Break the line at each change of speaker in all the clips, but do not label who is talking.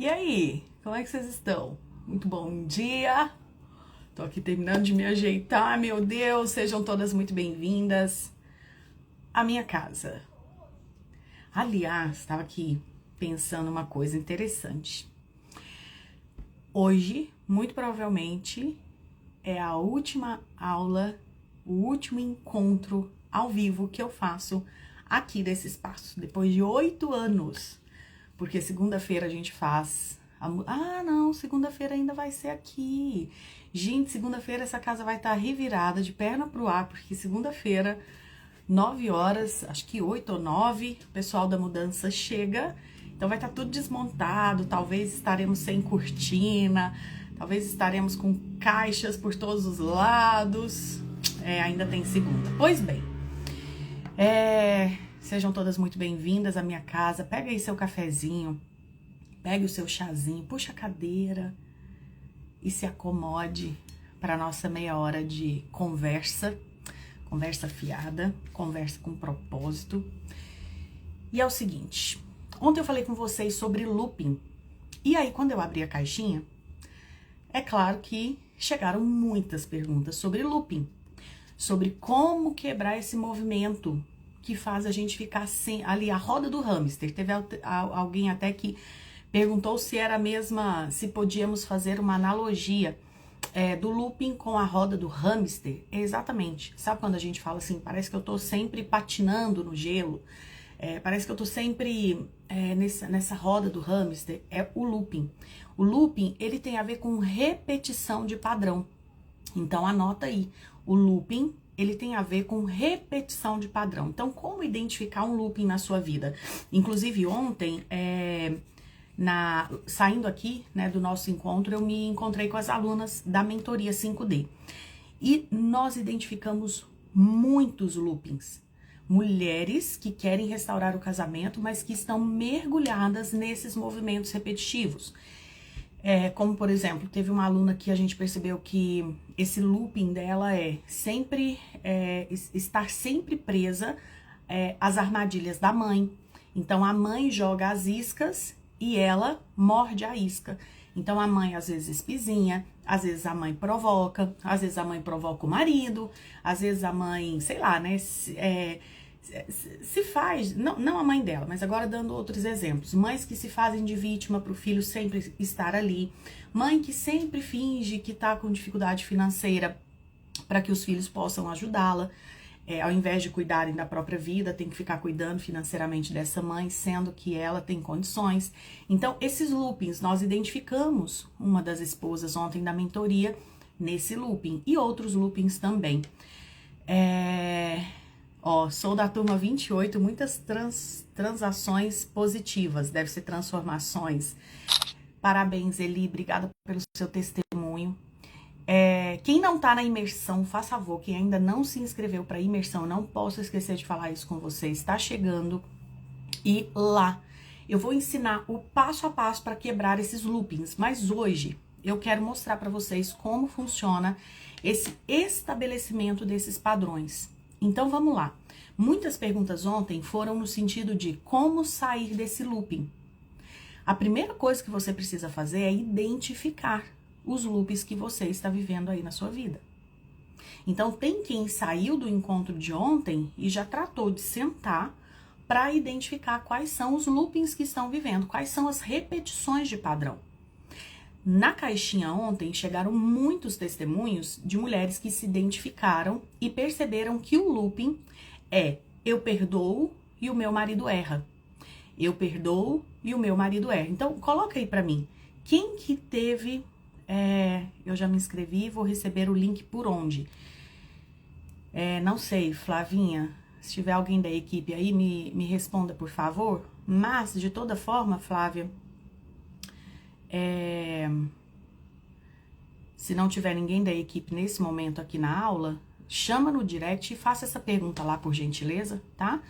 E aí, como é que vocês estão? Muito bom dia! Tô aqui terminando de me ajeitar, meu Deus, sejam todas muito bem-vindas à minha casa. Aliás, estava aqui pensando uma coisa interessante. Hoje, muito provavelmente, é a última aula, o último encontro ao vivo que eu faço aqui desse espaço, depois de 8 anos. Porque segunda-feira a gente faz... não, segunda-feira ainda vai ser aqui. Gente, segunda-feira essa casa vai estar revirada de perna pro ar, porque segunda-feira, 9 horas, acho que 8 ou 9, o pessoal da mudança chega. Então vai estar tudo desmontado, talvez estaremos sem cortina, talvez estaremos com caixas por todos os lados. Ainda tem segunda. Pois bem, sejam todas muito bem-vindas à minha casa. Pega aí seu cafezinho, pegue o seu chazinho, puxa a cadeira e se acomode para a nossa meia hora de conversa fiada, conversa com propósito. E é o seguinte, ontem eu falei com vocês sobre looping, e aí quando eu abri a caixinha, é claro que chegaram muitas perguntas sobre looping, sobre como quebrar esse movimento que faz a gente ficar sem, ali, a roda do hamster. Teve alguém até que perguntou se era a mesma, se podíamos fazer uma analogia do looping com a roda do hamster. Exatamente. Sabe quando a gente fala assim, parece que eu tô sempre patinando no gelo, parece que eu tô sempre nessa roda do hamster, é o looping. O looping, ele tem a ver com repetição de padrão. Então anota aí, o looping, ele tem a ver com repetição de padrão. Então, como identificar um looping na sua vida? Inclusive, ontem, saindo aqui, né, do nosso encontro, eu me encontrei com as alunas da mentoria 5D. E nós identificamos muitos loopings. Mulheres que querem restaurar o casamento, mas que estão mergulhadas nesses movimentos repetitivos. Como, por exemplo, teve uma aluna que a gente percebeu que esse looping dela estar sempre presa às armadilhas da mãe. Então, a mãe joga as iscas e ela morde a isca. Então, a mãe às vezes espizinha, às vezes a mãe provoca, às vezes a mãe provoca o marido, às vezes a mãe, sei lá, né, se faz, não a mãe dela, mas agora dando outros exemplos, mães que se fazem de vítima para o filho sempre estar ali, mãe que sempre finge que tá com dificuldade financeira para que os filhos possam ajudá-la, ao invés de cuidarem da própria vida, tem que ficar cuidando financeiramente dessa mãe, sendo que ela tem condições. Então, esses loopings, nós identificamos uma das esposas ontem da mentoria nesse looping, e outros loopings também. Sou da turma 28, muitas transações positivas, deve ser transformações. Parabéns, Eli, obrigada pelo seu testemunho. Quem não tá na imersão, faz favor, quem ainda não se inscreveu para imersão, não posso esquecer de falar isso com vocês, está chegando. E lá eu vou ensinar o passo a passo para quebrar esses loopings, mas hoje eu quero mostrar para vocês como funciona esse estabelecimento desses padrões. Então vamos lá. Muitas perguntas ontem foram no sentido de como sair desse looping. A primeira coisa que você precisa fazer é identificar os loops que você está vivendo aí na sua vida. Então tem quem saiu do encontro de ontem e já tratou de sentar para identificar quais são os loopings que estão vivendo, quais são as repetições de padrão. Na caixinha ontem chegaram muitos testemunhos de mulheres que se identificaram e perceberam que o looping é eu perdoo e o meu marido erra. Eu perdoo e o meu marido erra. Então coloca aí pra mim, quem que teve, eu já me inscrevi, vou receber o link por onde? Não sei, Flavinha, se tiver alguém da equipe aí me responda por favor, mas de toda forma, Flávia, se não tiver ninguém da equipe nesse momento aqui na aula, chama no direct e faça essa pergunta lá, por gentileza, tá?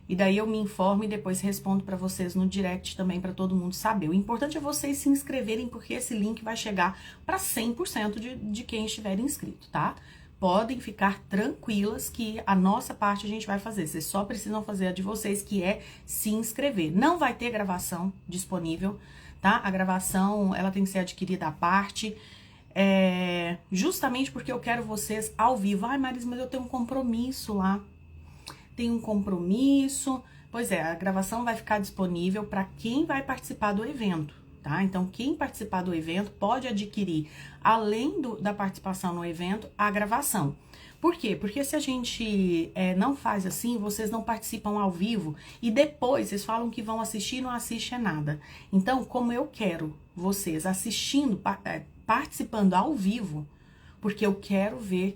E daí eu me informo e depois respondo para vocês no direct também, para todo mundo saber. O importante é vocês se inscreverem, porque esse link vai chegar para 100% de quem estiver inscrito, tá? Podem ficar tranquilas que a nossa parte a gente vai fazer. Vocês só precisam fazer a de vocês, que é se inscrever. Não vai ter gravação disponível, tá? A gravação, ela tem que ser adquirida à parte, justamente porque eu quero vocês ao vivo. Ai, Marisa, mas eu tenho um compromisso lá. Tem um compromisso. Pois é, a gravação vai ficar disponível para quem vai participar do evento, tá? Então, quem participar do evento pode adquirir, além da participação no evento, a gravação. Por quê? Porque se a gente não faz assim, vocês não participam ao vivo e depois vocês falam que vão assistir e não assistem nada. Então, como eu quero vocês assistindo, participando ao vivo, porque eu quero ver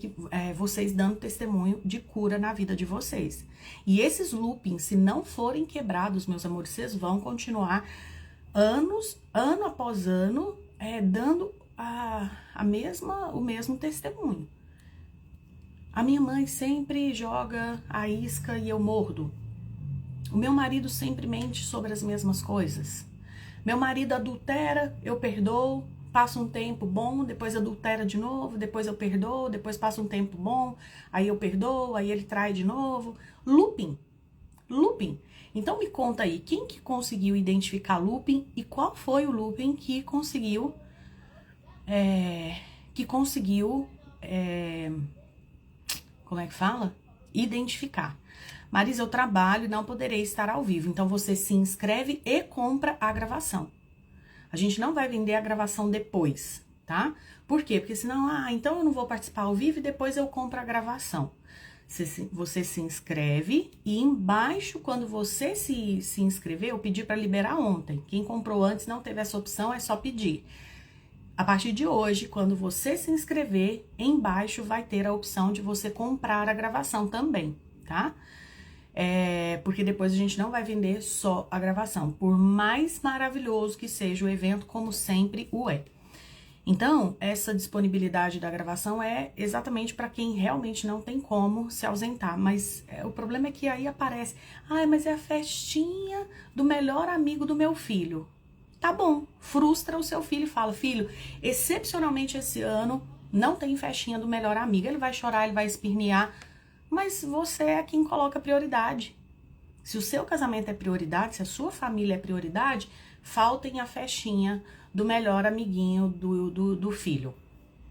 vocês dando testemunho de cura na vida de vocês. E esses loopings, se não forem quebrados, meus amores, vocês vão continuar ano após ano, dando o mesmo testemunho. A minha mãe sempre joga a isca e eu mordo. O meu marido sempre mente sobre as mesmas coisas. Meu marido adultera, eu perdoo, passa um tempo bom, depois adultera de novo, depois eu perdoo, depois passa um tempo bom, aí eu perdoo, aí ele trai de novo. Looping. Então me conta aí, quem que conseguiu identificar looping e qual foi o looping que conseguiu como é que fala? Identificar. Marisa, eu trabalho e não poderei estar ao vivo. Então, você se inscreve e compra a gravação. A gente não vai vender a gravação depois, tá? Por quê? Porque senão, então eu não vou participar ao vivo e depois eu compro a gravação. Você se inscreve e embaixo, quando você se inscrever, eu pedi para liberar ontem. Quem comprou antes não teve essa opção, é só pedir. A partir de hoje, quando você se inscrever, embaixo vai ter a opção de você comprar a gravação também, tá? Porque depois a gente não vai vender só a gravação, por mais maravilhoso que seja o evento, como sempre o é. Então, essa disponibilidade da gravação é exatamente para quem realmente não tem como se ausentar, mas o problema é que aí aparece, mas é a festinha do melhor amigo do meu filho. Tá bom, frustra o seu filho e fala, filho, excepcionalmente esse ano não tem festinha do melhor amigo. Ele vai chorar, ele vai espernear, mas você é quem coloca prioridade. Se o seu casamento é prioridade, se a sua família é prioridade, faltem a festinha do melhor amiguinho do filho.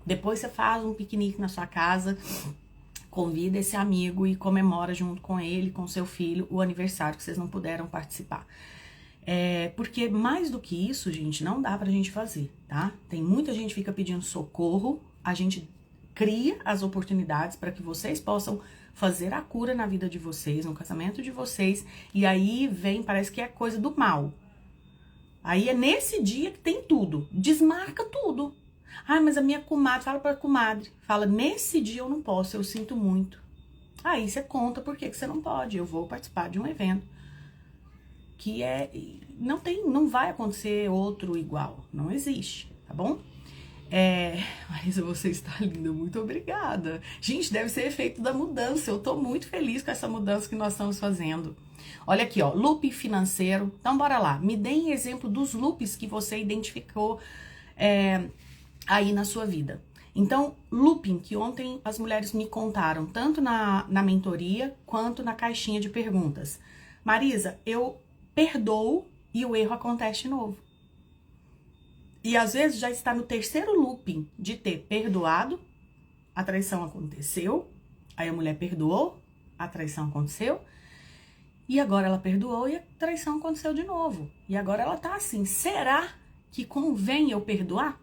Depois você faz um piquenique na sua casa, convida esse amigo e comemora junto com ele, com seu filho, o aniversário que vocês não puderam participar. Porque mais do que isso, gente, não dá pra gente fazer, tá? Tem muita gente que fica pedindo socorro, a gente cria as oportunidades para que vocês possam fazer a cura na vida de vocês, no casamento de vocês, e aí parece que é coisa do mal. Aí é nesse dia que tem tudo, desmarca tudo. Mas a minha comadre, fala pra comadre, fala, nesse dia eu não posso, eu sinto muito. Aí você conta por que você não pode, eu vou participar de um evento. Que não vai acontecer outro igual, não existe, tá bom? Marisa, você está linda, muito obrigada. Gente, deve ser efeito da mudança, eu tô muito feliz com essa mudança que nós estamos fazendo. Olha aqui, ó, loop financeiro, então bora lá, me deem exemplo dos loops que você identificou aí na sua vida. Então, looping, que ontem as mulheres me contaram, tanto na mentoria, quanto na caixinha de perguntas. Marisa, eu perdoo e o erro acontece de novo. E às vezes já está no terceiro looping de ter perdoado, a traição aconteceu, aí a mulher perdoou, a traição aconteceu, e agora ela perdoou e a traição aconteceu de novo. E agora ela tá assim, será que convém eu perdoar?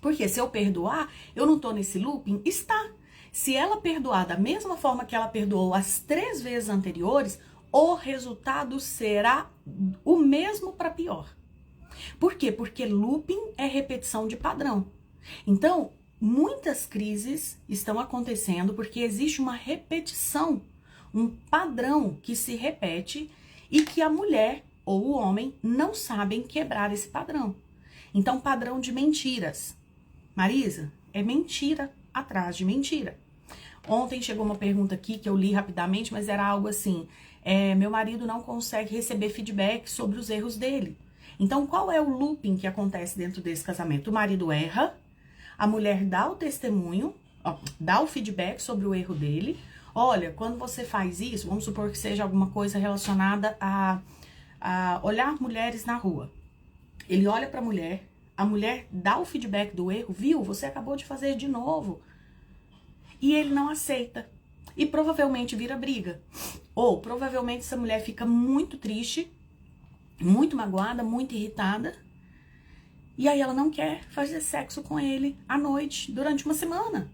Porque se eu perdoar, eu não tô nesse looping? Está. Se ela perdoar da mesma forma que ela perdoou as 3 vezes anteriores, o resultado será o mesmo para pior. Por quê? Porque looping é repetição de padrão. Então, muitas crises estão acontecendo porque existe uma repetição, um padrão que se repete e que a mulher ou o homem não sabem quebrar esse padrão. Então, padrão de mentiras. Marisa, é mentira atrás de mentira. Ontem chegou uma pergunta aqui que eu li rapidamente, mas era algo assim, meu marido não consegue receber feedback sobre os erros dele. Então, qual é o looping que acontece dentro desse casamento? O marido erra, a mulher dá o testemunho, dá o feedback sobre o erro dele. Olha, quando você faz isso, vamos supor que seja alguma coisa relacionada a olhar mulheres na rua. Ele olha para a mulher dá o feedback do erro, viu? Você acabou de fazer de novo. E ele não aceita. E provavelmente vira briga. Ou provavelmente essa mulher fica muito triste, muito magoada, muito irritada. E aí ela não quer fazer sexo com ele à noite, durante uma semana.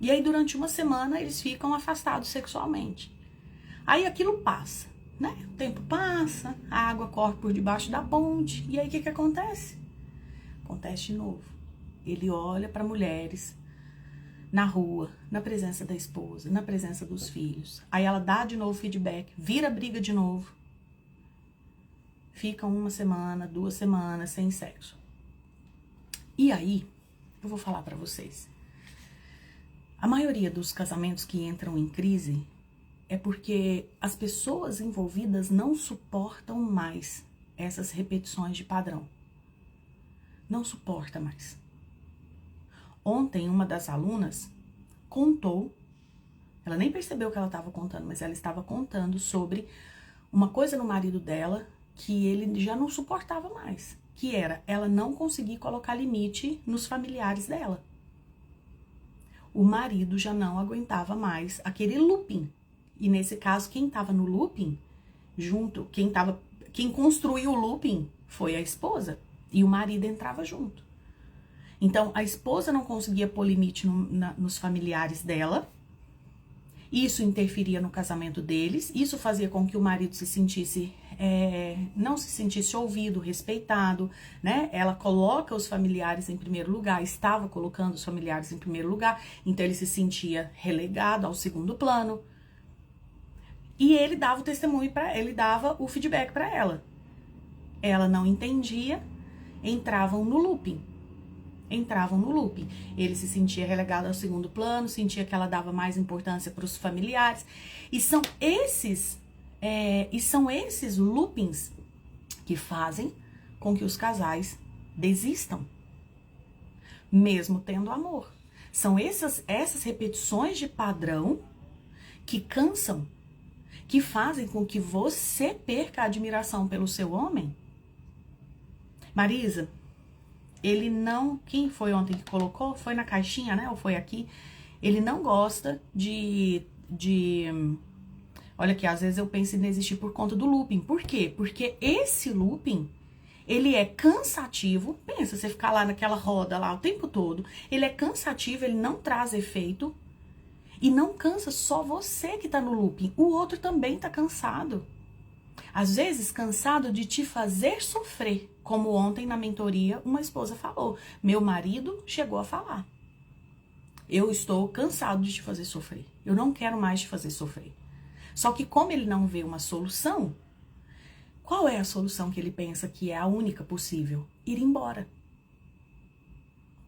E aí durante uma semana eles ficam afastados sexualmente. Aí aquilo passa, né? O tempo passa, a água corre por debaixo da ponte. E aí o que acontece? Acontece de novo. Ele olha para mulheres na rua, na presença da esposa, na presença dos filhos. Aí ela dá de novo feedback, vira briga de novo. Ficam uma semana, 2 semanas sem sexo. E aí, eu vou falar pra vocês. A maioria dos casamentos que entram em crise é porque as pessoas envolvidas não suportam mais essas repetições de padrão. Não suporta mais. Ontem, uma das alunas contou, ela nem percebeu que ela estava contando, mas ela estava contando sobre uma coisa no marido dela que ele já não suportava mais, que era ela não conseguir colocar limite nos familiares dela. O marido já não aguentava mais aquele looping. E nesse caso, quem estava no looping, junto, quem construiu o looping foi a esposa. E o marido entrava junto. Então, a esposa não conseguia pôr limite nos familiares dela. Isso interferia no casamento deles. Isso fazia com que o marido se sentisse, não se sentisse ouvido, respeitado, né? Ela coloca os familiares em primeiro lugar, estava colocando os familiares em primeiro lugar. Então, ele se sentia relegado ao segundo plano. E ele dava o testemunho ele dava o feedback para ela. Ela não entendia, entravam no looping. Ele se sentia relegado ao segundo plano, sentia que ela dava mais importância para os familiares. E são esses loopings que fazem com que os casais desistam, mesmo tendo amor. São essas repetições de padrão que cansam, que fazem com que você perca a admiração pelo seu homem. Marisa, ele não... Quem foi ontem que colocou? Foi na caixinha, né? Ou foi aqui? Ele não gosta de... Olha aqui, às vezes eu penso em desistir por conta do looping. Por quê? Porque esse looping, ele é cansativo. Pensa, você ficar lá naquela roda lá o tempo todo. Ele é cansativo, ele não traz efeito. E não cansa só você que tá no looping. O outro também tá cansado. Às vezes, cansado de te fazer sofrer. Como ontem na mentoria, uma esposa falou. Meu marido chegou a falar. Eu estou cansado de te fazer sofrer. Eu não quero mais te fazer sofrer. Só que como ele não vê uma solução, qual é a solução que ele pensa que é a única possível? Ir embora.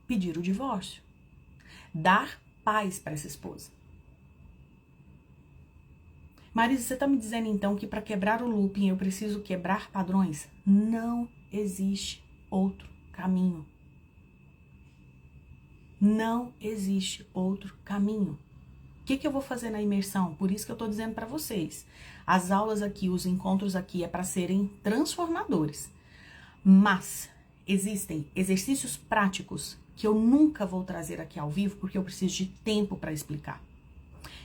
Pedir o divórcio. Dar paz para essa esposa. Marisa, você está me dizendo então que para quebrar o looping eu preciso quebrar padrões? Não existe outro caminho. Não existe outro caminho. O que eu vou fazer na imersão? Por isso que eu estou dizendo para vocês. As aulas aqui, os encontros aqui é para serem transformadores. Mas existem exercícios práticos que eu nunca vou trazer aqui ao vivo porque eu preciso de tempo para explicar.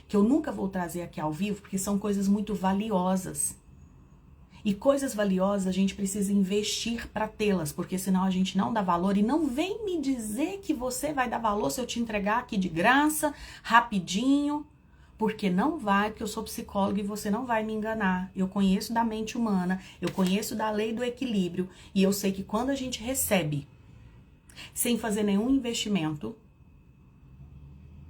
Que eu nunca vou trazer aqui ao vivo, porque são coisas muito valiosas. E coisas valiosas a gente precisa investir para tê-las, porque senão a gente não dá valor. E não vem me dizer que você vai dar valor se eu te entregar aqui de graça, rapidinho, porque não vai, porque eu sou psicóloga e você não vai me enganar. Eu conheço da mente humana, eu conheço da lei do equilíbrio, e eu sei que quando a gente recebe, sem fazer nenhum investimento...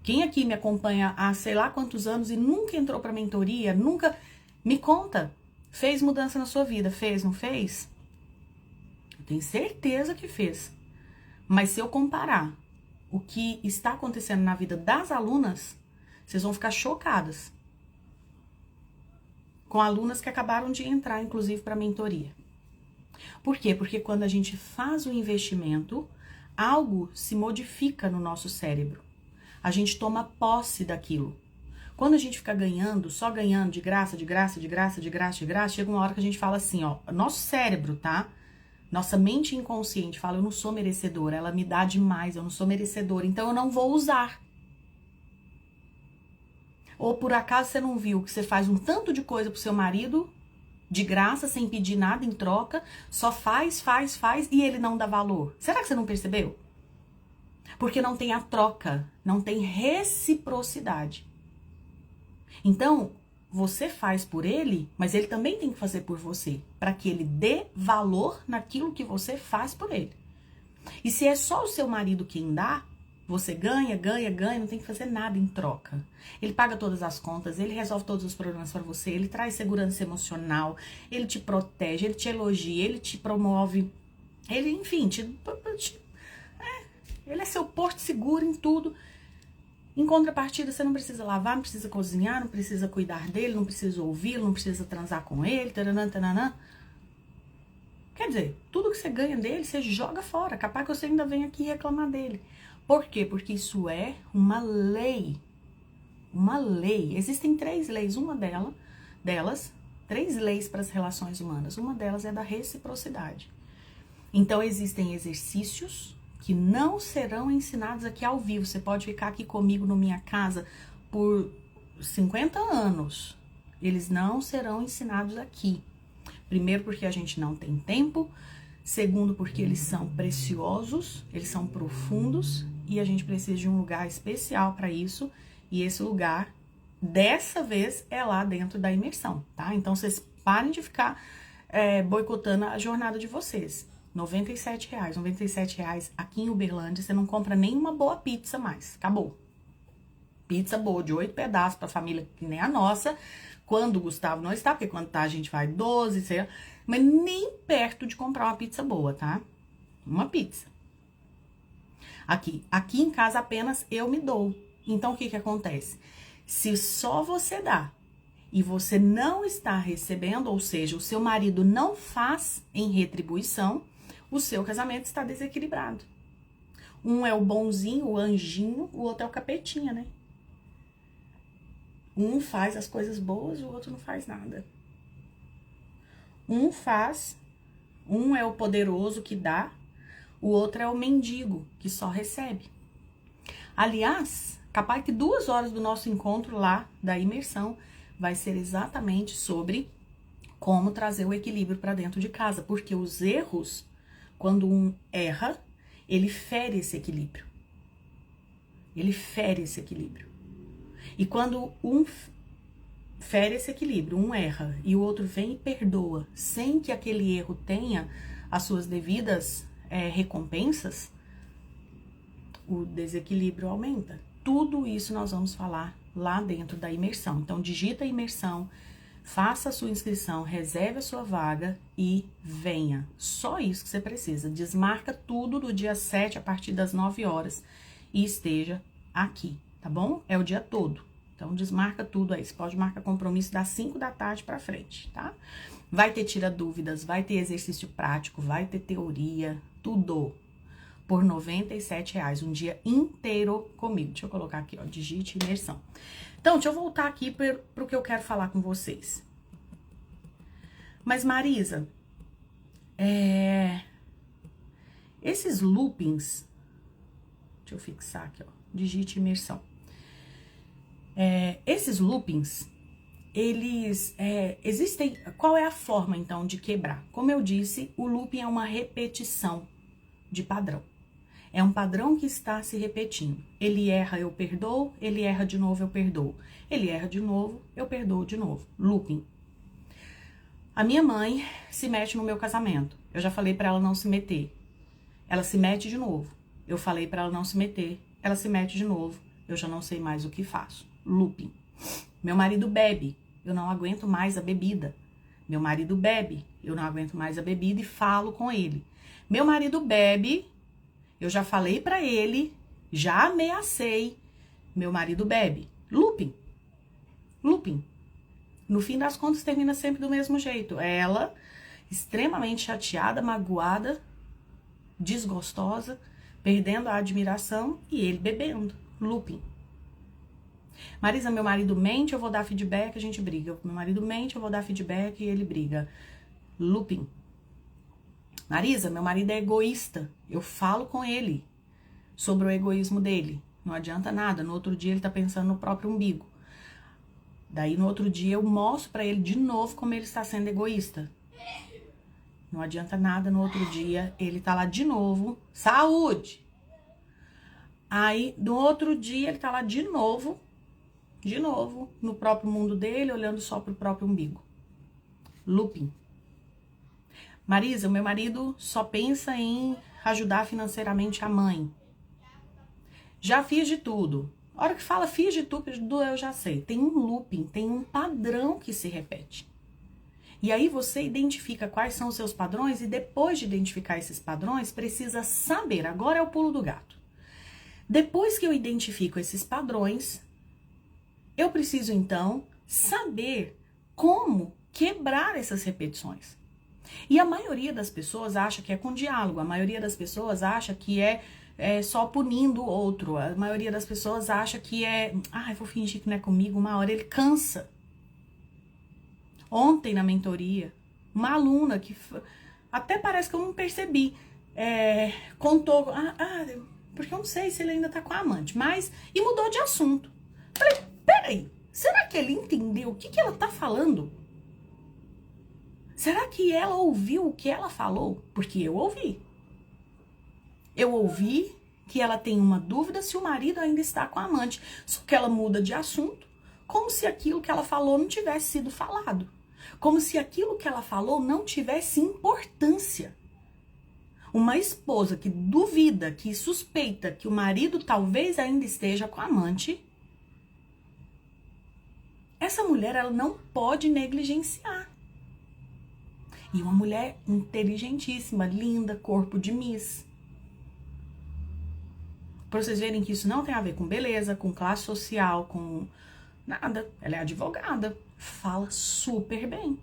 Quem aqui me acompanha há sei lá quantos anos e nunca entrou para mentoria, nunca me conta, fez mudança na sua vida, fez, não fez? Eu tenho certeza que fez. Mas se eu comparar o que está acontecendo na vida das alunas, vocês vão ficar chocadas. Com alunas que acabaram de entrar, inclusive, para mentoria. Por quê? Porque quando a gente faz o investimento, algo se modifica no nosso cérebro. A gente toma posse daquilo. Quando a gente fica ganhando, só ganhando de graça, chega uma hora que a gente fala assim, ó, nosso cérebro, tá? Nossa mente inconsciente fala, eu não sou merecedora, ela me dá demais, eu não sou merecedora, então eu não vou usar. Ou por acaso você não viu que você faz um tanto de coisa pro seu marido, de graça, sem pedir nada em troca, só faz, e ele não dá valor? Será que você não percebeu? Porque não tem a troca, não tem reciprocidade. Então, você faz por ele, mas ele também tem que fazer por você, para que ele dê valor naquilo que você faz por ele. E se é só o seu marido quem dá, você ganha, não tem que fazer nada em troca. Ele paga todas as contas, ele resolve todos os problemas para você, ele traz segurança emocional, ele te protege, ele te elogia, ele te promove, ele, enfim, ele é seu porto seguro em tudo. Em contrapartida, você não precisa lavar, não precisa cozinhar, não precisa cuidar dele, não precisa ouvi-lo, não precisa transar com ele, taranã, taranã. Quer dizer, tudo que você ganha dele, você joga fora. Capaz que você ainda vem aqui reclamar dele. Por quê? Porque isso é uma lei. Uma lei. Existem 3 leis. Uma delas, 3 leis para as relações humanas. Uma delas é da reciprocidade. Então, existem exercícios que não serão ensinados aqui ao vivo. Você pode ficar aqui comigo na minha casa por 50 anos. Eles não serão ensinados aqui. Primeiro, porque a gente não tem tempo. Segundo, porque eles são preciosos, eles são profundos e a gente precisa de um lugar especial para isso. E esse lugar, dessa vez, é lá dentro da imersão, tá? Então, vocês parem de ficar boicotando a jornada de vocês. R$97, R$97 aqui em Uberlândia, você não compra nenhuma boa pizza mais. Acabou. Pizza boa de 8 pedaços pra família que nem a nossa. Quando o Gustavo não está, porque quando tá a gente vai 12, sei lá. Mas nem perto de comprar uma pizza boa, tá? Uma pizza. Aqui em casa apenas eu me dou. Então, o que que acontece? Se só você dá e você não está recebendo, ou seja, o seu marido não faz em retribuição, o seu casamento está desequilibrado. Um é o bonzinho, o anjinho, o outro é o capetinha, né? Um faz as coisas boas, o outro não faz nada. Um é o poderoso que dá, o outro é o mendigo que só recebe. Aliás, capaz que 2 horas do nosso encontro lá, da imersão, vai ser exatamente sobre como trazer o equilíbrio para dentro de casa. Porque os erros, quando um erra, ele fere esse equilíbrio. Ele fere esse equilíbrio. E quando um fere esse equilíbrio, um erra e o outro vem e perdoa, sem que aquele erro tenha as suas devidas recompensas, o desequilíbrio aumenta. Tudo isso nós vamos falar lá dentro da imersão. Então, digita a imersão, faça a sua inscrição, reserve a sua vaga e venha. Só isso que você precisa. Desmarca tudo do dia 7 a partir das 9 horas e esteja aqui, tá bom? É o dia todo. Então, desmarca tudo aí. Você pode marcar compromisso das 5 da tarde pra frente, tá? Vai ter tira dúvidas, vai ter exercício prático, vai ter teoria, tudo por R$97, um dia inteiro comigo. Deixa eu colocar aqui, ó, digite imersão. Então, deixa eu voltar aqui pro que eu quero falar com vocês. Mas, Marisa, esses loopings, deixa eu fixar aqui, ó, digite imersão. Esses loopings, eles existem. Qual é a forma, então, de quebrar? Como eu disse, o looping é uma repetição de padrão. É um padrão que está se repetindo. Ele erra, eu perdoo. Ele erra de novo, eu perdoo. Ele erra de novo, eu perdoo de novo. Looping. A minha mãe se mete no meu casamento. Eu já falei pra ela não se meter. Ela se mete de novo. Eu falei pra ela não se meter. Ela se mete de novo. Eu já não sei mais o que faço. Looping. Meu marido bebe. Eu não aguento mais a bebida. Meu marido bebe. Eu não aguento mais a bebida e falo com ele. Meu marido bebe. Eu já falei pra ele. Já ameacei. Meu marido bebe. Looping. Looping. No fim das contas, termina sempre do mesmo jeito. Ela, extremamente chateada, magoada, desgostosa, perdendo a admiração e ele bebendo. Looping. Marisa, meu marido mente, eu vou dar feedback, a gente briga. Meu marido mente, eu vou dar feedback e ele briga. Looping. Marisa, meu marido é egoísta. Eu falo com ele sobre o egoísmo dele. Não adianta nada. No outro dia ele tá pensando no próprio umbigo. Daí no outro dia eu mostro pra ele de novo como ele está sendo egoísta. Não adianta nada. No outro dia ele tá lá de novo. Saúde! Aí no outro dia ele tá lá de novo, no próprio mundo dele, olhando só pro próprio umbigo. Looping. Marisa, o meu marido só pensa em ajudar financeiramente a mãe. Já fiz de tudo. A hora que fala fiz de tudo, eu já sei. Tem um looping, tem um padrão que se repete. E aí você identifica quais são os seus padrões e depois de identificar esses padrões, precisa saber. Agora é o pulo do gato. Depois que eu identifico esses padrões, eu preciso então saber como quebrar essas repetições. E a maioria das pessoas acha que é com diálogo, a maioria das pessoas acha que é só punindo o outro, a maioria das pessoas acha que eu vou fingir que não é comigo, uma hora ele cansa. Ontem na mentoria, uma aluna que até parece que eu não percebi, contou, porque eu não sei se ele ainda tá com a amante, e mudou de assunto. Falei, peraí, será que ele entendeu o que ela tá falando? Será que ela ouviu o que ela falou? Porque eu ouvi. Eu ouvi que ela tem uma dúvida se o marido ainda está com a amante. Só que ela muda de assunto, como se aquilo que ela falou não tivesse sido falado. Como se aquilo que ela falou não tivesse importância. Uma esposa que duvida, que suspeita que o marido talvez ainda esteja com a amante, essa mulher ela não pode negligenciar. E uma mulher inteligentíssima, linda, corpo de Miss. Pra vocês verem que isso não tem a ver com beleza, com classe social, com nada. Ela é advogada, fala super bem.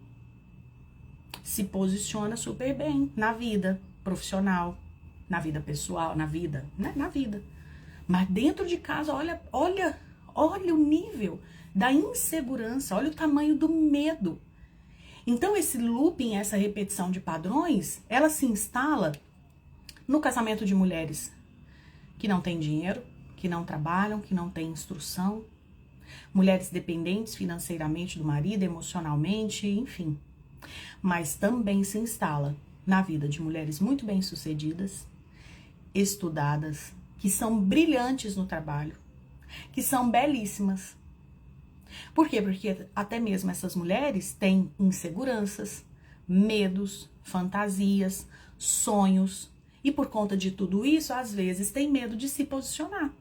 Se posiciona super bem na vida profissional, na vida pessoal, na vida, né? Na vida. Mas dentro de casa, olha o nível da insegurança, olha o tamanho do medo. Então esse looping, essa repetição de padrões, ela se instala no casamento de mulheres que não têm dinheiro, que não trabalham, que não têm instrução, mulheres dependentes financeiramente do marido, emocionalmente, enfim. Mas também se instala na vida de mulheres muito bem-sucedidas, estudadas, que são brilhantes no trabalho, que são belíssimas. Por quê? Porque até mesmo essas mulheres têm inseguranças, medos, fantasias, sonhos. E por conta de tudo isso, às vezes têm medo de se posicionar.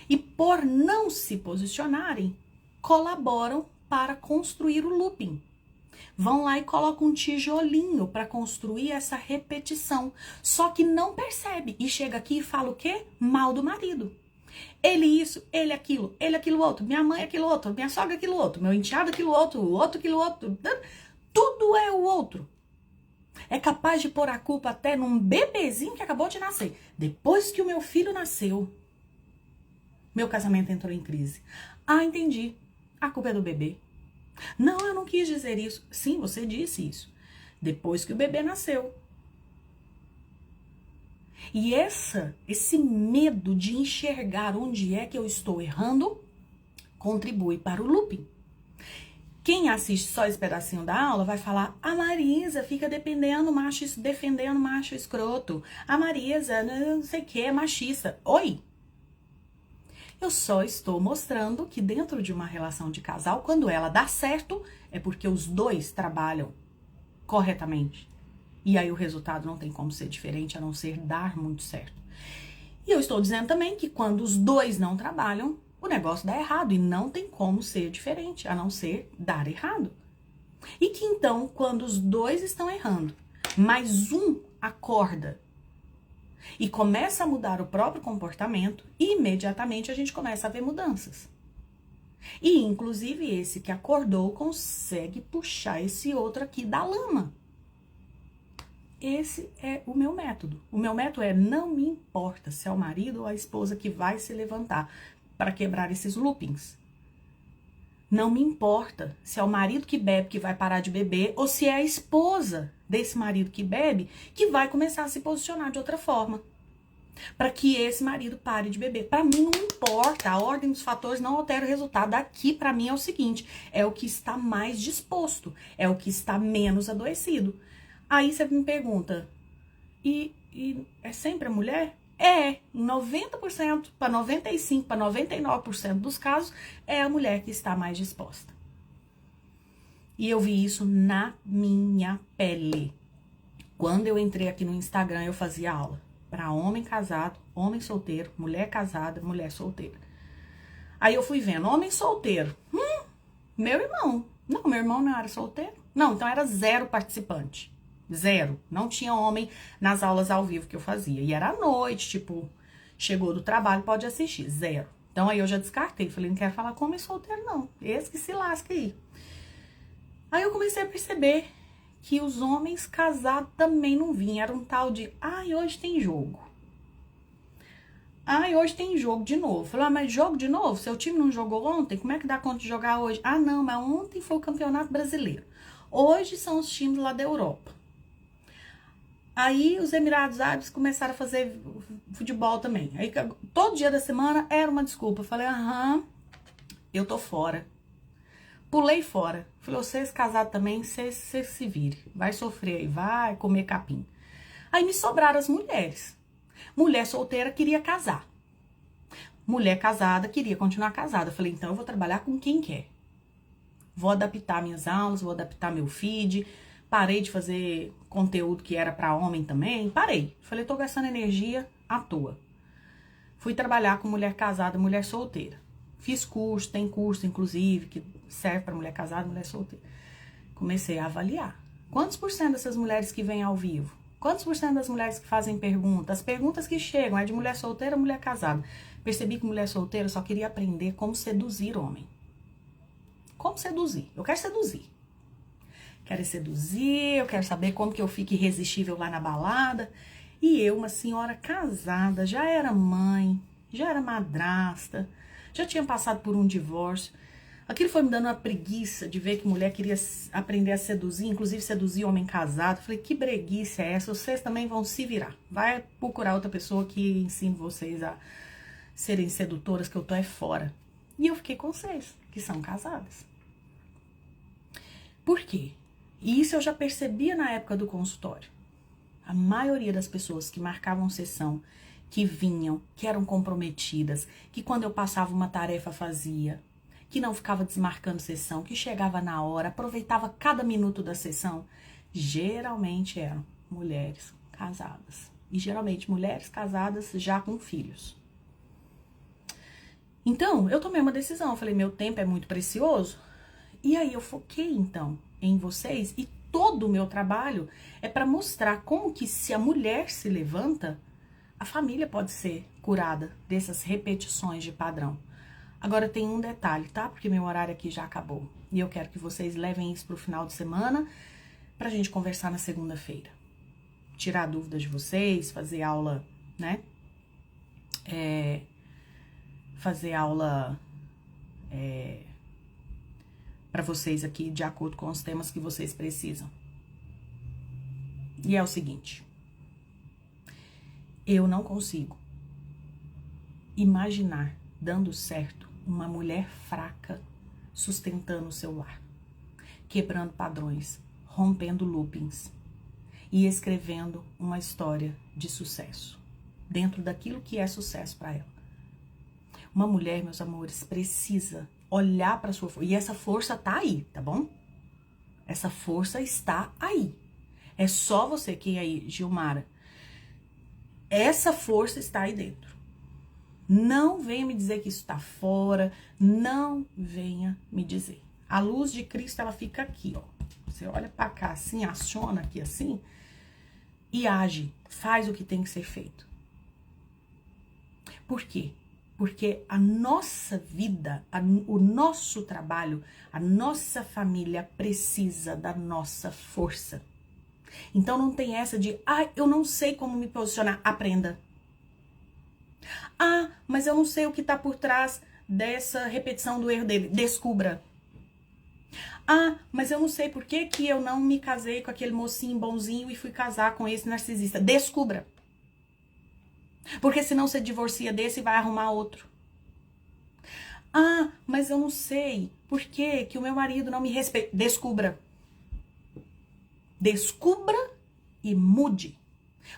E por não se posicionarem, colaboram para construir o looping. Vão lá e colocam um tijolinho para construir essa repetição. Só que não percebe. E chega aqui e fala o quê? Mal do marido. Ele isso, ele aquilo outro, minha mãe aquilo outro, minha sogra aquilo outro, meu enteado aquilo outro, o outro aquilo outro, tudo é o outro. É capaz de pôr a culpa até num bebezinho que acabou de nascer. Depois que o meu filho nasceu, meu casamento entrou em crise. Ah, entendi, a culpa é do bebê. Não, eu não quis dizer isso. Sim, você disse isso. Depois que o bebê nasceu. E esse medo de enxergar onde é que eu estou errando contribui para o looping. Quem assiste só esse pedacinho da aula vai falar: a Marisa fica defendendo macho escroto. A Marisa não sei o que, é machista. Oi! Eu só estou mostrando que dentro de uma relação de casal, quando ela dá certo, é porque os dois trabalham corretamente. E aí o resultado não tem como ser diferente, a não ser dar muito certo. E eu estou dizendo também que quando os dois não trabalham, o negócio dá errado. E não tem como ser diferente, a não ser dar errado. E que então, quando os dois estão errando, mas um acorda e começa a mudar o próprio comportamento, imediatamente a gente começa a ver mudanças. E inclusive esse que acordou consegue puxar esse outro aqui da lama. Esse é o meu método. O meu método é: não me importa se é o marido ou a esposa que vai se levantar para quebrar esses loopings. Não me importa se é o marido que bebe que vai parar de beber ou se é a esposa desse marido que bebe que vai começar a se posicionar de outra forma para que esse marido pare de beber. Para mim não importa, a ordem dos fatores não altera o resultado. Aqui para mim é o seguinte, é o que está mais disposto, é o que está menos adoecido. Aí você me pergunta, e é sempre a mulher? É, em 90% para 95% para 99% dos casos, é a mulher que está mais disposta. E eu vi isso na minha pele. Quando eu entrei aqui no Instagram, eu fazia aula para homem casado, homem solteiro, mulher casada, mulher solteira. Aí eu fui vendo, homem solteiro, meu irmão. Não, meu irmão não era solteiro. Não, então era 0 participante. 0. Não tinha homem nas aulas ao vivo que eu fazia. E era à noite, tipo, chegou do trabalho, pode assistir. 0. Então aí eu já descartei. Falei, não quero falar com homem solteiro, não. Esse que se lasca aí. Aí eu comecei a perceber que os homens casados também não vinham. Era um tal de, ai, hoje tem jogo. Ai, hoje tem jogo de novo. Falei, mas jogo de novo? Seu time não jogou ontem? Como é que dá conta de jogar hoje? Ah, não, mas ontem foi o Campeonato Brasileiro. Hoje são os times lá da Europa. Aí os Emirados Árabes começaram a fazer futebol também. Aí todo dia da semana era uma desculpa. Eu falei, eu tô fora. Pulei fora. Falei, vocês casados também, vocês se virem. Vai sofrer aí, vai comer capim. Aí me sobraram as mulheres. Mulher solteira queria casar. Mulher casada queria continuar casada. Eu falei, então eu vou trabalhar com quem quer. Vou adaptar minhas aulas, vou adaptar meu feed. Parei de fazer conteúdo que era para homem também. Parei. Falei, tô gastando energia à toa. Fui trabalhar com mulher casada, mulher solteira. Fiz curso, tem curso, inclusive, que serve para mulher casada, mulher solteira. Comecei a avaliar. Quantos por cento dessas mulheres que vêm ao vivo? Quantos por cento das mulheres que fazem perguntas? As perguntas que chegam é de mulher solteira ou mulher casada. Percebi que mulher solteira só queria aprender como seduzir homem. Como seduzir? Eu quero seduzir. Quero seduzir, eu quero saber como que eu fico irresistível lá na balada. E eu, uma senhora casada, já era mãe, já era madrasta, já tinha passado por um divórcio. Aquilo foi me dando uma preguiça de ver que mulher queria aprender a seduzir, inclusive seduzir homem casado. Falei, que breguice é essa? Vocês também vão se virar. Vai procurar outra pessoa que ensine vocês a serem sedutoras, que eu tô é fora. E eu fiquei com vocês, que são casadas. Por quê? E isso eu já percebia na época do consultório. A maioria das pessoas que marcavam sessão, que vinham, que eram comprometidas, que quando eu passava uma tarefa fazia, que não ficava desmarcando sessão, que chegava na hora, aproveitava cada minuto da sessão, geralmente eram mulheres casadas. E geralmente mulheres casadas já com filhos. Então, eu tomei uma decisão. Eu falei, meu tempo é muito precioso. E aí eu foquei, então, em vocês. E todo o meu trabalho é para mostrar como que se a mulher se levanta, a família pode ser curada dessas repetições de padrão. Agora tem um detalhe, tá? Porque meu horário aqui já acabou. E eu quero que vocês levem isso pro final de semana pra gente conversar na segunda-feira. Tirar dúvidas de vocês, fazer aula, né? Fazer aula para vocês aqui de acordo com os temas que vocês precisam. E é o seguinte. Eu não consigo imaginar dando certo uma mulher fraca sustentando o seu lar, quebrando padrões, rompendo loopings e escrevendo uma história de sucesso dentro daquilo que é sucesso para ela. Uma mulher, meus amores, precisa olhar para sua força. E essa força tá aí, tá bom? Essa força está aí. É só você, quem aí, Gilmara? Essa força está aí dentro. Não venha me dizer que isso está fora. Não venha me dizer. A luz de Cristo, ela fica aqui, ó. Você olha para cá assim, aciona aqui assim e age. Faz o que tem que ser feito. Por quê? Porque a nossa vida, o nosso trabalho, a nossa família precisa da nossa força. Então não tem essa de, eu não sei como me posicionar. Aprenda. Mas eu não sei o que está por trás dessa repetição do erro dele. Descubra. Ah, mas eu não sei por que que eu não me casei com aquele mocinho bonzinho e fui casar com esse narcisista. Descubra. Porque senão você divorcia desse e vai arrumar outro. Ah, mas eu não sei por que que o meu marido não me respeita. Descubra. Descubra e mude.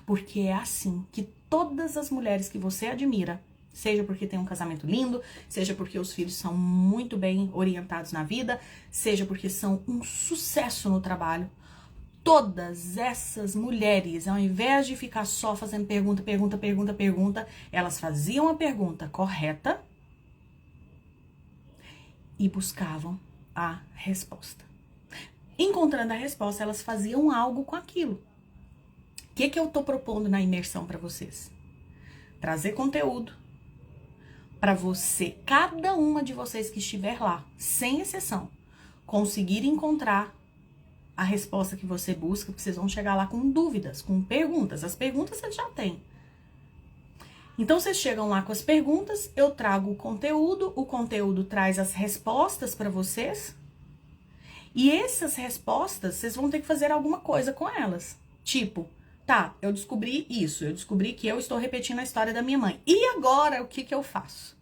Porque é assim que todas as mulheres que você admira, seja porque tem um casamento lindo, seja porque os filhos são muito bem orientados na vida, seja porque são um sucesso no trabalho, todas essas mulheres, ao invés de ficar só fazendo pergunta, elas faziam a pergunta correta e buscavam a resposta. Encontrando a resposta, elas faziam algo com aquilo. O que eu tô propondo na imersão para vocês? Trazer conteúdo para você, cada uma de vocês que estiver lá, sem exceção, conseguir encontrar a resposta que você busca, porque vocês vão chegar lá com dúvidas, com perguntas. As perguntas vocês já têm. Então, vocês chegam lá com as perguntas, eu trago o conteúdo traz as respostas para vocês, e essas respostas, vocês vão ter que fazer alguma coisa com elas. Tipo, tá, eu descobri isso, eu descobri que eu estou repetindo a história da minha mãe. E agora, o que eu faço?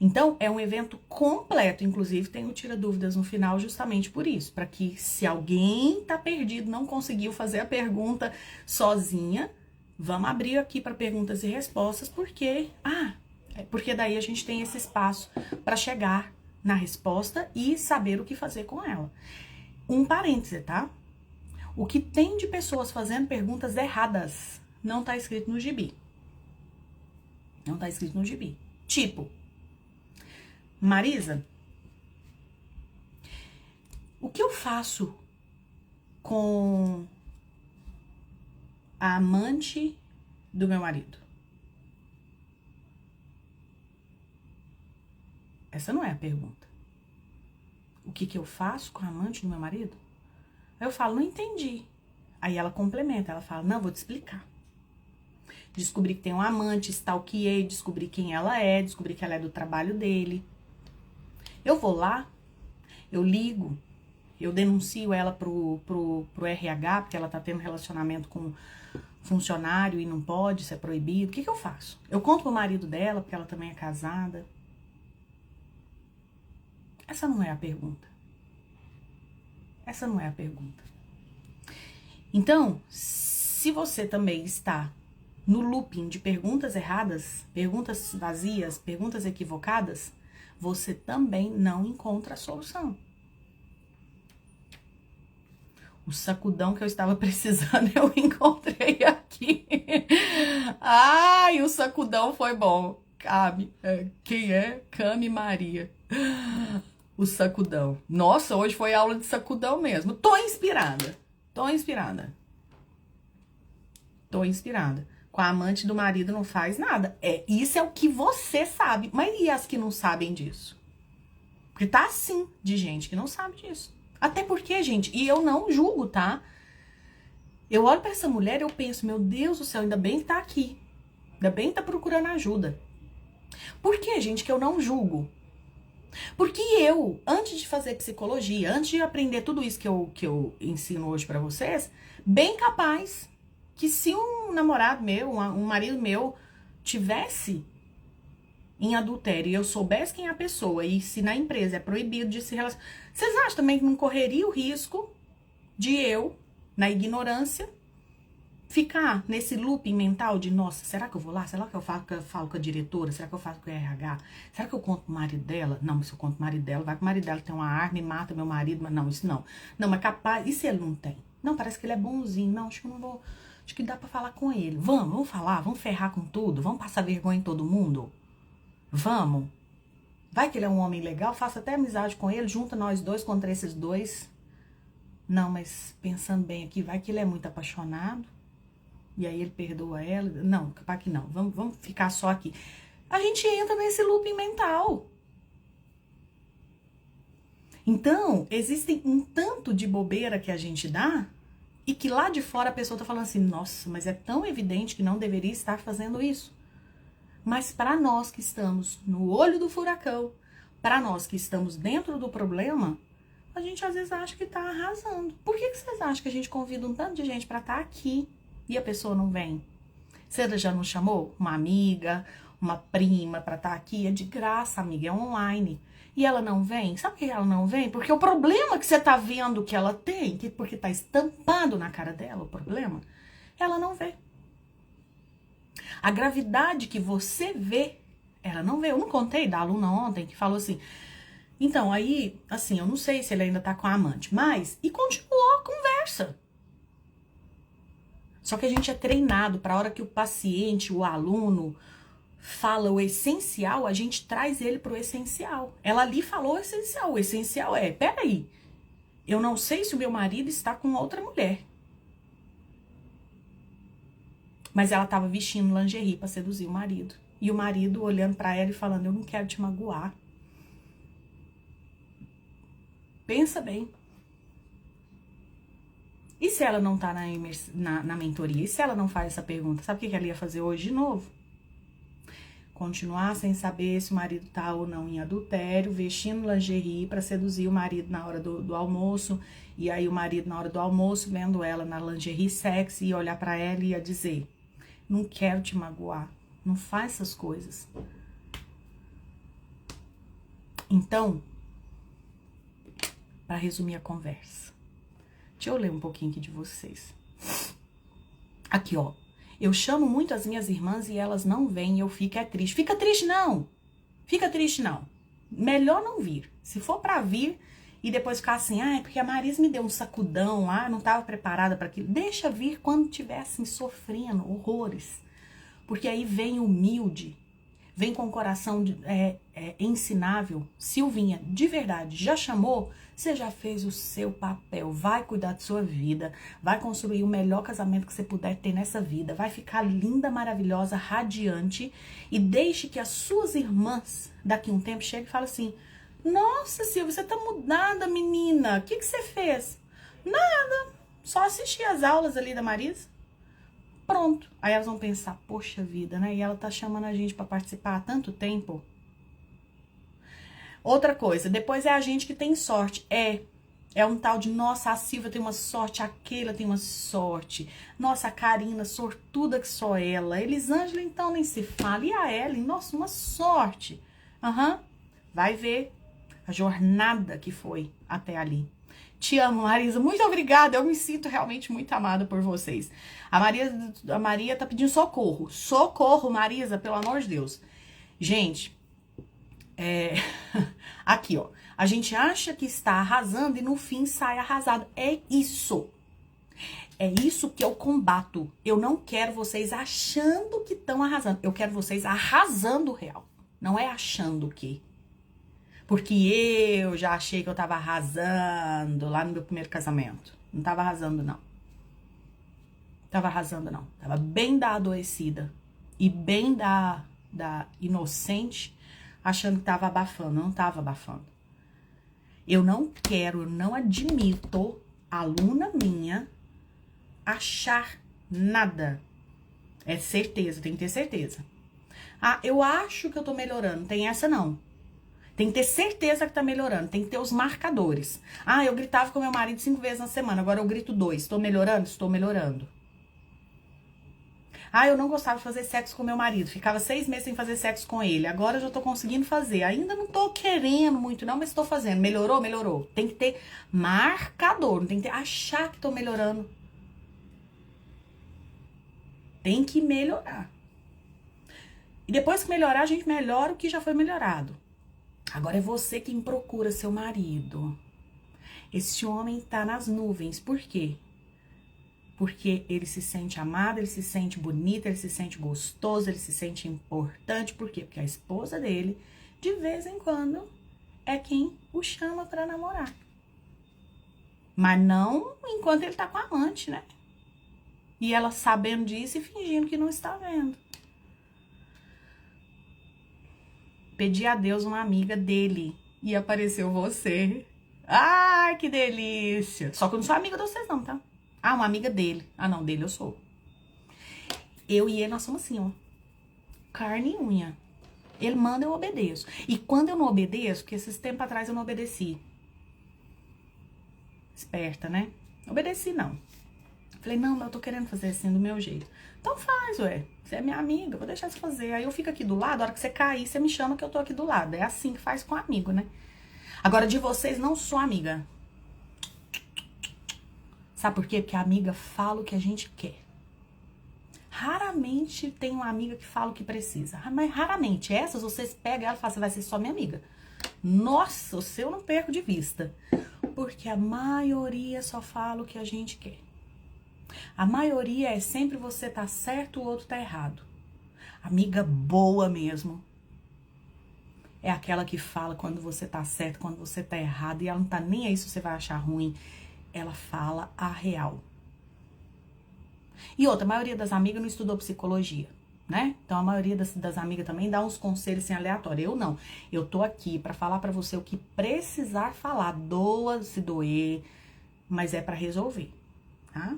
Então, é um evento completo, inclusive tem o Tira Dúvidas no final justamente por isso, para que se alguém tá perdido, não conseguiu fazer a pergunta sozinha, vamos abrir aqui para perguntas e respostas, porque daí a gente tem esse espaço para chegar na resposta e saber o que fazer com ela. Um parêntese, tá? O que tem de pessoas fazendo perguntas erradas não tá escrito no gibi. Não tá escrito no gibi. Tipo, Marisa, o que eu faço com a amante do meu marido? Essa não é a pergunta. O que eu faço com a amante do meu marido? Aí eu falo, não entendi. Aí ela complementa, ela fala, não, vou te explicar. Descobri que tem um amante, stalkeei, descobri quem ela é, descobri que ela é do trabalho dele. Eu vou lá, eu ligo, eu denuncio ela pro RH, porque ela tá tendo relacionamento com funcionário e não pode, isso é proibido. O que eu faço? Eu conto pro marido dela, porque ela também é casada. Essa não é a pergunta. Essa não é a pergunta. Então, se você também está no looping de perguntas erradas, perguntas vazias, perguntas equivocadas, você também não encontra a solução. O sacudão que eu estava precisando, eu encontrei aqui. Ai, o sacudão foi bom. Quem é? Cami Maria. O sacudão. Nossa, hoje foi aula de sacudão mesmo. Tô inspirada. Com a amante do marido não faz nada. Isso é o que você sabe. Mas e as que não sabem disso? Porque tá assim de gente que não sabe disso. Até porque, gente, e eu não julgo, tá? Eu olho pra essa mulher e eu penso, meu Deus do céu, ainda bem que tá aqui. Ainda bem que tá procurando ajuda. Por que, gente, que eu não julgo? Porque eu, antes de fazer psicologia, antes de aprender tudo isso que eu ensino hoje pra vocês, bem capaz que se um namorado meu, um marido meu, tivesse em adultério e eu soubesse quem é a pessoa, e se na empresa é proibido de se relacionar, vocês acham também que não correria o risco de eu, na ignorância, ficar nesse looping mental de, nossa, será que eu vou lá? Será que eu falo com a diretora? Será que eu falo com a RH? Será que eu conto pro marido dela? Não, mas se eu conto pro marido dela, vai que o marido dela tem uma arma e mata meu marido. Mas não, isso não. Não, mas capaz, e se ele não tem? Não, parece que ele é bonzinho. Não, acho que eu não vou, acho que dá pra falar com ele. Vamos falar, vamos ferrar com tudo, vamos passar vergonha em todo mundo? Vamos. Vai que ele é um homem legal, faça até amizade com ele, junta nós dois contra esses dois. Não, mas pensando bem aqui, vai que ele é muito apaixonado. E aí ele perdoa ela. Não, capaz que não. Vamos ficar só aqui. A gente entra nesse looping mental. Então, existem um tanto de bobeira que a gente dá e que lá de fora a pessoa tá falando assim, nossa, mas é tão evidente que não deveria estar fazendo isso. Mas para nós que estamos no olho do furacão, para nós que estamos dentro do problema, a gente às vezes acha que tá arrasando. Por que vocês acham que a gente convida um tanto de gente para estar aqui e a pessoa não vem? Você já não chamou uma amiga, uma prima para estar aqui? É de graça, amiga, é online. E ela não vem? Sabe por que ela não vem? Porque o problema que você tá vendo que ela tem, porque tá estampado na cara dela o problema, ela não vê. A gravidade que você vê, ela não vê. Eu não contei da aluna ontem que falou assim, então aí, assim, eu não sei se ele ainda tá com a amante, mas, e continuou a conversa. Só que a gente é treinado para a hora que o paciente, o aluno, fala o essencial, a gente traz ele pro essencial. Ela ali falou o essencial é, peraí, eu não sei se o meu marido está com outra mulher. Mas ela tava vestindo lingerie para seduzir o marido. E o marido olhando para ela e falando, eu não quero te magoar. Pensa bem. E se ela não tá na mentoria? E se ela não faz essa pergunta? Sabe o que ela ia fazer hoje de novo? Continuar sem saber se o marido tá ou não em adultério, vestindo lingerie para seduzir o marido na hora do almoço. E aí o marido na hora do almoço, vendo ela na lingerie sexy, ia olhar para ela e ia dizer, não quero te magoar, não faz essas coisas. Então, para resumir a conversa, deixa eu ler um pouquinho aqui de vocês. Aqui, ó. Eu chamo muito as minhas irmãs e elas não vêm e eu fico triste. Fica triste não. Fica triste não. Melhor não vir. Se for pra vir e depois ficar assim, é porque a Marisa me deu um sacudão, não tava preparada para aquilo. Deixa vir quando estiver assim sofrendo horrores. Porque aí vem humilde, vem com o coração ensinável. Silvinha, de verdade, já chamou? Você já fez o seu papel, vai cuidar da sua vida, vai construir o melhor casamento que você puder ter nessa vida, vai ficar linda, maravilhosa, radiante e deixe que as suas irmãs daqui a um tempo cheguem e falem assim, nossa Silvia, você tá mudada, menina, o que você fez? Nada, só assisti as aulas ali da Marisa. Pronto. Aí elas vão pensar, poxa vida, né? E ela tá chamando a gente pra participar há tanto tempo. Outra coisa, depois é a gente que tem sorte. É um tal de, nossa, a Silvia tem uma sorte, a Keila tem uma sorte. Nossa, a Karina, sortuda que só ela. Elisângela, então, nem se fala. E a Ellen, nossa, uma sorte. Vai ver a jornada que foi até ali. Te amo, Marisa. Muito obrigada. Eu me sinto realmente muito amada por vocês. A Maria tá pedindo socorro. Socorro, Marisa, pelo amor de Deus. Gente, aqui, ó. A gente acha que está arrasando e no fim sai arrasado. É isso. É isso que eu combato. Eu não quero vocês achando que estão arrasando. Eu quero vocês arrasando o real. Não é achando que. Porque eu já achei que eu tava arrasando lá no meu primeiro casamento. Não tava arrasando, não. Tava arrasando, não. Tava bem da adoecida. E bem da inocente, achando que tava abafando. Não tava abafando. Eu não quero, não admito aluna minha achar nada. É certeza, tem que ter certeza. Eu acho que eu tô melhorando. Tem essa não. Tem que ter certeza que tá melhorando. Tem que ter os marcadores. Eu gritava com meu marido 5 vezes na semana. Agora eu grito 2. Estou melhorando? Estou melhorando. Eu não gostava de fazer sexo com meu marido. Ficava 6 meses sem fazer sexo com ele. Agora eu já tô conseguindo fazer. Ainda não tô querendo muito não, mas tô fazendo. Melhorou? Melhorou. Tem que ter marcador. Não tem que ter, achar que tô melhorando. Tem que melhorar. E depois que melhorar, a gente melhora o que já foi melhorado. Agora é você quem procura seu marido. Esse homem tá nas nuvens. Por quê? Porque ele se sente amado, ele se sente bonito, ele se sente gostoso, ele se sente importante. Por quê? Porque a esposa dele, de vez em quando, é quem o chama pra namorar. Mas não enquanto ele tá com a amante, né? E ela sabendo disso e fingindo que não está vendo. Pedi a Deus uma amiga dele e apareceu você. Ai, que delícia. Só que eu não sou amiga de vocês não, tá? Uma amiga dele. Não, dele eu sou. Eu e ele, nós somos assim, ó. Carne e unha. Ele manda, eu obedeço. E quando eu não obedeço, porque esses tempos atrás eu não obedeci. Esperta, né? Obedeci, não. Falei, não, eu tô querendo fazer assim do meu jeito. Então faz, ué. Você é minha amiga, vou deixar você fazer. Aí eu fico aqui do lado, a hora que você cair, você me chama que eu tô aqui do lado. É assim que faz com amigo, né? Agora, de vocês, não sou amiga. Sabe por quê? Porque a amiga fala o que a gente quer. Raramente tem uma amiga que fala o que precisa. Mas raramente. Essas, vocês pegam ela e falam, você vai ser só minha amiga. Nossa, o seu eu não perco de vista. Porque a maioria só fala o que a gente quer. A maioria é sempre você tá certo, o outro tá errado. Amiga boa mesmo. É aquela que fala quando você tá certo, quando você tá errado. E ela não tá nem aí se você vai achar ruim. Ela fala a real. E outra, a maioria das amigas não estudou psicologia, né? Então a maioria das amigas também dá uns conselhos assim aleatórios. Eu não. Eu tô aqui pra falar pra você o que precisar falar. Doa se doer, mas é pra resolver, tá?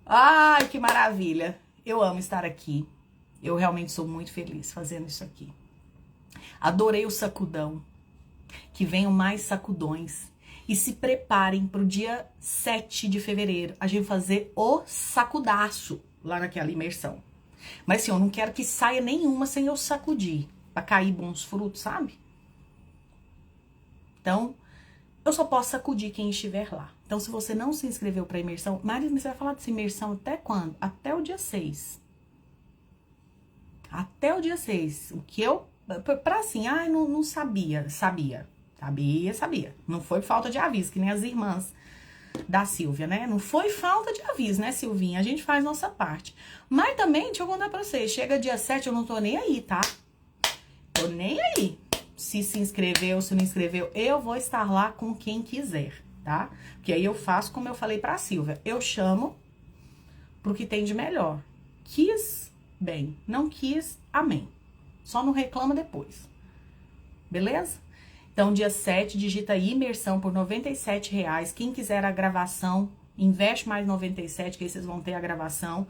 Ai, que maravilha. Eu amo estar aqui. Eu realmente sou muito feliz fazendo isso aqui. Adorei o sacudão. Que venham mais sacudões. E se preparem pro dia 7 de fevereiro. A gente vai fazer o sacudaço lá naquela imersão. Mas assim, eu não quero que saia nenhuma sem eu sacudir. Pra cair bons frutos, sabe? Então, eu só posso sacudir quem estiver lá. Então, se você não se inscreveu pra imersão... Marisa, você vai falar dessa imersão até quando? Até o dia 6. Até o dia 6. O que eu... Pra assim, não sabia. Sabia. Não foi falta de aviso, que nem as irmãs da Silvia, né? Não foi falta de aviso, né, Silvinha? A gente faz nossa parte. Mas também, deixa eu contar pra vocês, chega dia 7, eu não tô nem aí, tá? Tô nem aí. Se inscreveu, se não inscreveu, eu vou estar lá com quem quiser, tá? Porque aí eu faço como eu falei pra Silvia. Eu chamo pro que tem de melhor. Quis, bem. Não quis, amém. Só não reclama depois. Beleza? Então, dia 7, digita aí imersão por R$97. Quem quiser a gravação, investe mais 97, que aí vocês vão ter a gravação.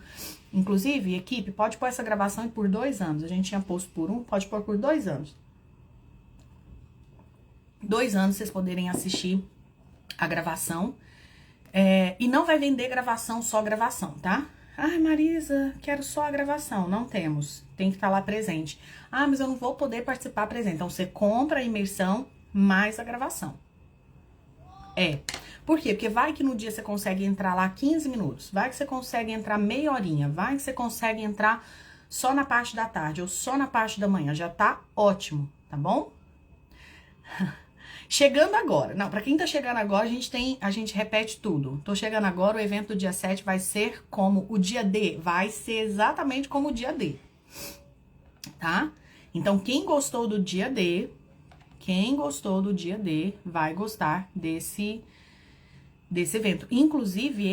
Inclusive, equipe, pode pôr essa gravação por 2 anos. A gente tinha posto por 1, pode pôr por 2 anos. 2 anos vocês poderem assistir a gravação. E não vai vender gravação, só gravação, tá? Ai, Marisa, quero só a gravação. Não temos. Tem que estar lá presente. Ah, mas eu não vou poder participar presente. Então, você compra a imersão mais a gravação. Por quê? Porque vai que no dia você consegue entrar lá 15 minutos. Vai que você consegue entrar meia horinha. Vai que você consegue entrar só na parte da tarde ou só na parte da manhã. Já tá ótimo, tá bom? Chegando agora. Não, pra quem tá chegando agora, a gente repete tudo. Tô chegando agora, o evento do dia 7 vai ser como o dia D. Vai ser exatamente como o dia D. Tá? Então, quem gostou do dia D, vai gostar desse evento. Inclusive,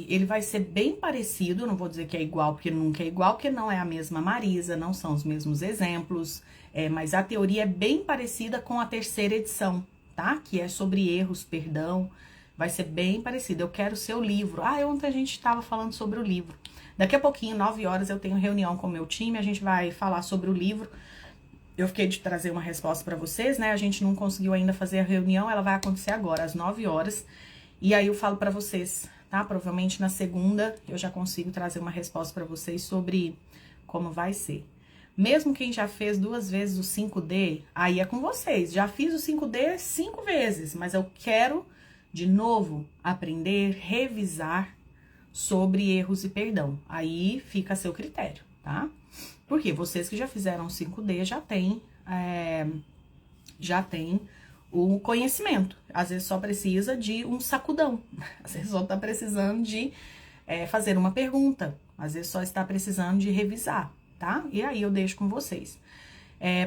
ele vai ser bem parecido, não vou dizer que é igual, porque nunca é igual, porque não é a mesma Marisa, não são os mesmos exemplos, mas a teoria é bem parecida com a 3ª edição, tá? Que é sobre erros, perdão, vai ser bem parecido. Eu quero o seu livro. Ontem a gente estava falando sobre o livro. Daqui a pouquinho, 9 horas, eu tenho reunião com o meu time, a gente vai falar sobre o livro. Eu fiquei de trazer uma resposta para vocês, né? A gente não conseguiu ainda fazer a reunião, ela vai acontecer agora, às 9 horas. E aí eu falo para vocês, tá? Provavelmente na segunda eu já consigo trazer uma resposta para vocês sobre como vai ser. Mesmo quem já fez 2 vezes o 5D, aí é com vocês. Já fiz o 5D 5 vezes, mas eu quero, de novo, aprender, revisar sobre erros e perdão. Aí fica a seu critério, tá? Porque vocês que já fizeram 5D já tem o conhecimento. Às vezes só precisa de um sacudão. Às vezes só tá precisando de fazer uma pergunta. Às vezes só está precisando de revisar, tá? E aí eu deixo com vocês.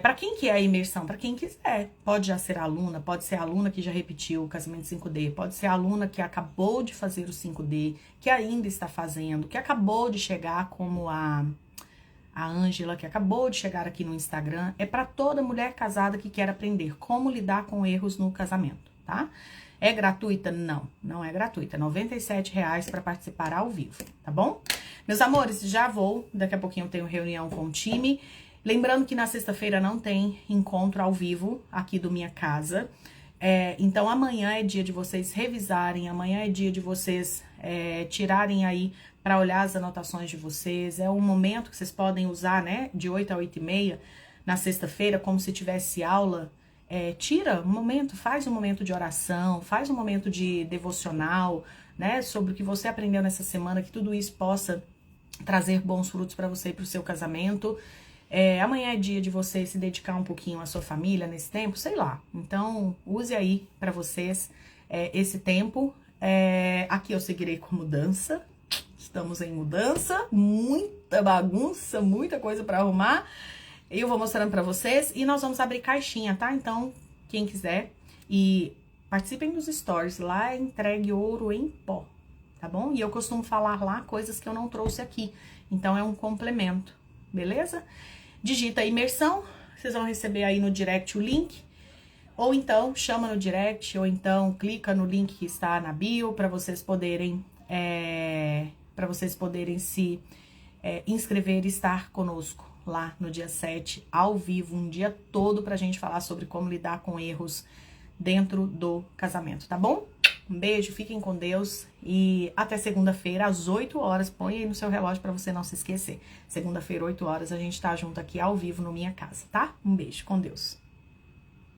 Para quem que é a imersão? Para quem quiser. Pode já ser aluna, pode ser aluna que já repetiu o casamento 5D, pode ser aluna que acabou de fazer o 5D, que ainda está fazendo, que acabou de chegar, como a Ângela, que acabou de chegar aqui no Instagram. É para toda mulher casada que quer aprender como lidar com erros no casamento, tá? É gratuita? Não, não é gratuita. R$97 para participar ao vivo, tá bom? Meus amores, já vou. Daqui a pouquinho eu tenho reunião com o time. Lembrando que na sexta-feira não tem encontro ao vivo aqui do Minha Casa. Então amanhã é dia de vocês revisarem, amanhã é dia de vocês tirarem aí para olhar as anotações de vocês. É um momento que vocês podem usar, né, de 8 a 8h30 na sexta-feira, como se tivesse aula. Tira um momento, faz um momento de oração, faz um momento de devocional, né, sobre o que você aprendeu nessa semana, que tudo isso possa trazer bons frutos para você e para o seu casamento. Amanhã é dia de você se dedicar um pouquinho à sua família nesse tempo, sei lá. Então, use aí para vocês esse tempo. Aqui eu seguirei com mudança. Estamos em mudança, muita bagunça, muita coisa para arrumar. Eu vou mostrando para vocês e nós vamos abrir caixinha, tá? Então, quem quiser e participem dos stories, lá entregue ouro em pó, tá bom? E eu costumo falar lá coisas que eu não trouxe aqui. Então, é um complemento, beleza? Digita imersão, vocês vão receber aí no direct o link, ou então chama no direct, ou então clica no link que está na bio para vocês poderem se inscrever e estar conosco lá no dia 7, ao vivo, um dia todo pra gente falar sobre como lidar com erros dentro do casamento, tá bom? Um beijo, fiquem com Deus e até segunda-feira às 8 horas. Põe aí no seu relógio para você não se esquecer. Segunda-feira, 8 horas, a gente tá junto aqui ao vivo no Minha Casa, tá? Um beijo, com Deus.